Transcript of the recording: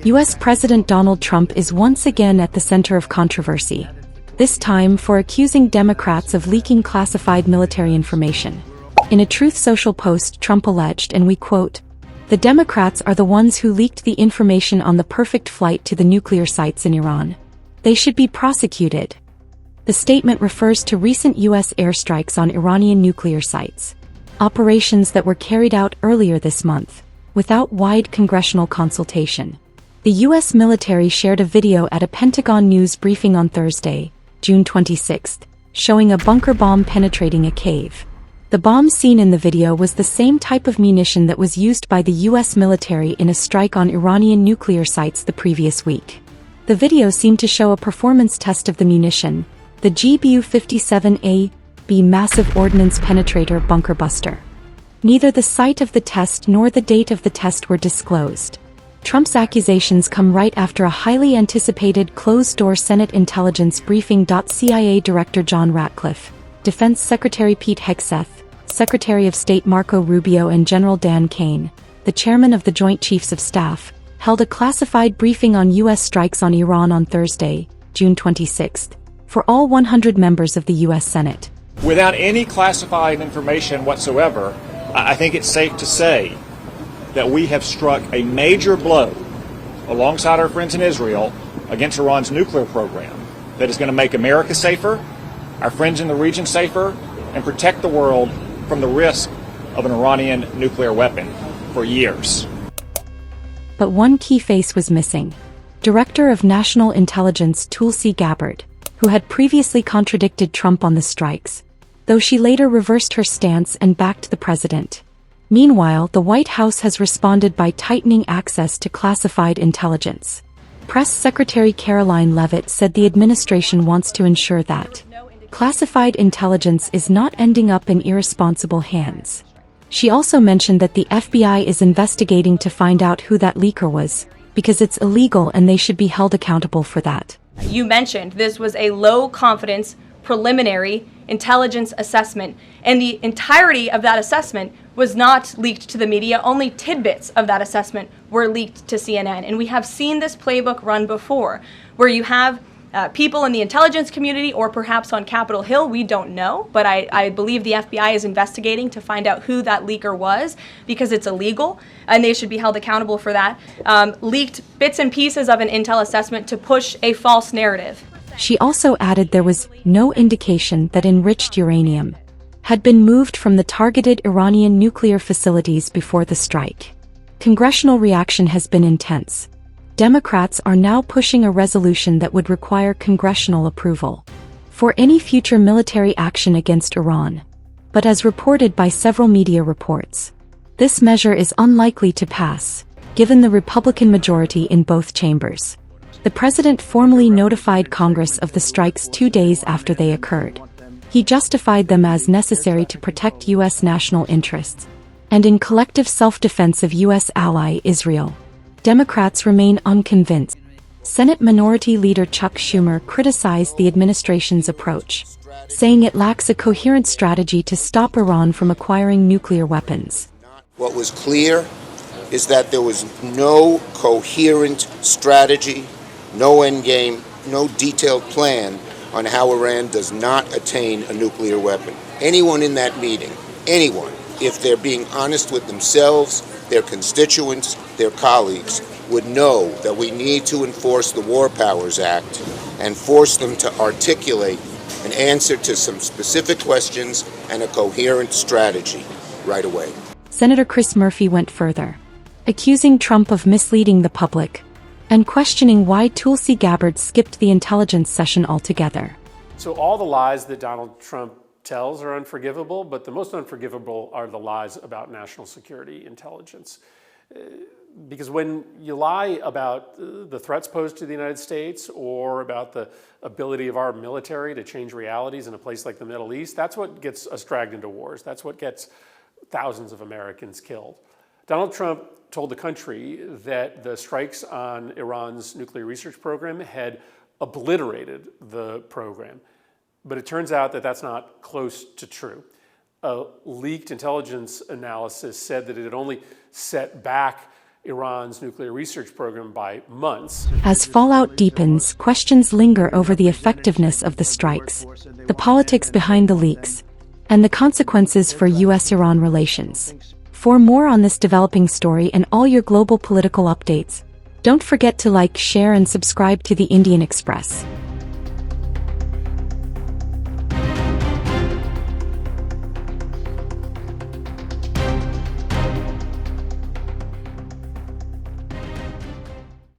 U.S. President Donald Trump is once again at the center of controversy, this time for accusing Democrats of leaking classified military information. In a Truth Social post, Trump alleged, and we quote, "The Democrats are the ones who leaked the information on the perfect flight to the nuclear sites in Iran. They should be prosecuted." The statement refers to recent U.S. airstrikes on Iranian nuclear sites, operations that were carried out earlier this month, without wide congressional consultation. The U.S. military shared a video at a Pentagon news briefing on Thursday, June 26, showing a bunker bomb penetrating a cave. The bomb seen in the video was the same type of munition that was used by the U.S. military in a strike on Iranian nuclear sites the previous week. The video seemed to show a performance test of the munition, the GBU-57A-B massive ordnance penetrator bunker buster. Neither the site of the test nor the date of the test were disclosed. Trump's accusations come right after a highly anticipated closed-door Senate intelligence briefing. CIA Director John Ratcliffe, Defense Secretary Pete Hegseth, Secretary of State Marco Rubio and General Dan Kane, the chairman of the Joint Chiefs of Staff, held a classified briefing on U.S. strikes on Iran on Thursday, June 26, for all 100 members of the U.S. Senate. Without any classified information whatsoever, I think it's safe to say that we have struck a major blow alongside our friends in Israel against Iran's nuclear program that is going to make America safer, our friends in the region safer, and protect the world from the risk of an Iranian nuclear weapon for years. But one key face was missing. Director of National Intelligence Tulsi Gabbard, who had previously contradicted Trump on the strikes, though she later reversed her stance and backed the president. Meanwhile, the White House has responded by tightening access to classified intelligence. Press Secretary Caroline Leavitt said the administration wants to ensure that classified intelligence is not ending up in irresponsible hands. She also mentioned that the FBI is investigating to find out who that leaker was, because it's illegal and they should be held accountable for that. You mentioned this was a low-confidence, preliminary intelligence assessment, and the entirety of that assessment was not leaked to the media. Only tidbits of that assessment were leaked to CNN. And we have seen this playbook run before, where you have people in the intelligence community, or perhaps on Capitol Hill, we don't know, but I believe the FBI is investigating to find out who that leaker was, because it's illegal, and they should be held accountable for that. Leaked bits and pieces of an intel assessment to push a false narrative. She also added there was no indication that enriched uranium had been moved from the targeted Iranian nuclear facilities before the strike. Congressional reaction has been intense. Democrats are now pushing a resolution that would require congressional approval for any future military action against Iran. But as reported by several media reports, this measure is unlikely to pass, given the Republican majority in both chambers. The president formally notified Congress of the strikes 2 days after they occurred. He justified them as necessary to protect U.S. national interests and in collective self-defense of U.S. ally Israel. Democrats remain unconvinced. Senate Minority Leader Chuck Schumer criticized the administration's approach, saying it lacks a coherent strategy to stop Iran from acquiring nuclear weapons. What was clear is that there was no coherent strategy, no endgame, no detailed plan on how Iran does not attain a nuclear weapon. Anyone in that meeting, anyone, if they're being honest with themselves, their constituents, their colleagues, would know that we need to enforce the War Powers Act and force them to articulate an answer to some specific questions and a coherent strategy right away. Senator Chris Murphy went further, accusing Trump of misleading the public and questioning why Tulsi Gabbard skipped the intelligence session altogether. So all the lies that Donald Trump tells are unforgivable, but the most unforgivable are the lies about national security intelligence. Because when you lie about the threats posed to the United States or about the ability of our military to change realities in a place like the Middle East, that's what gets us dragged into wars. That's what gets thousands of Americans killed. Donald Trump told the country that the strikes on Iran's nuclear research program had obliterated the program. But it turns out that that's not close to true. A leaked intelligence analysis said that it had only set back Iran's nuclear research program by months. As fallout deepens, questions linger over the effectiveness of the strikes, the politics behind the leaks, and the consequences for U.S.-Iran relations. For more on this developing story and all your global political updates, don't forget to like, share, and subscribe to the Indian Express.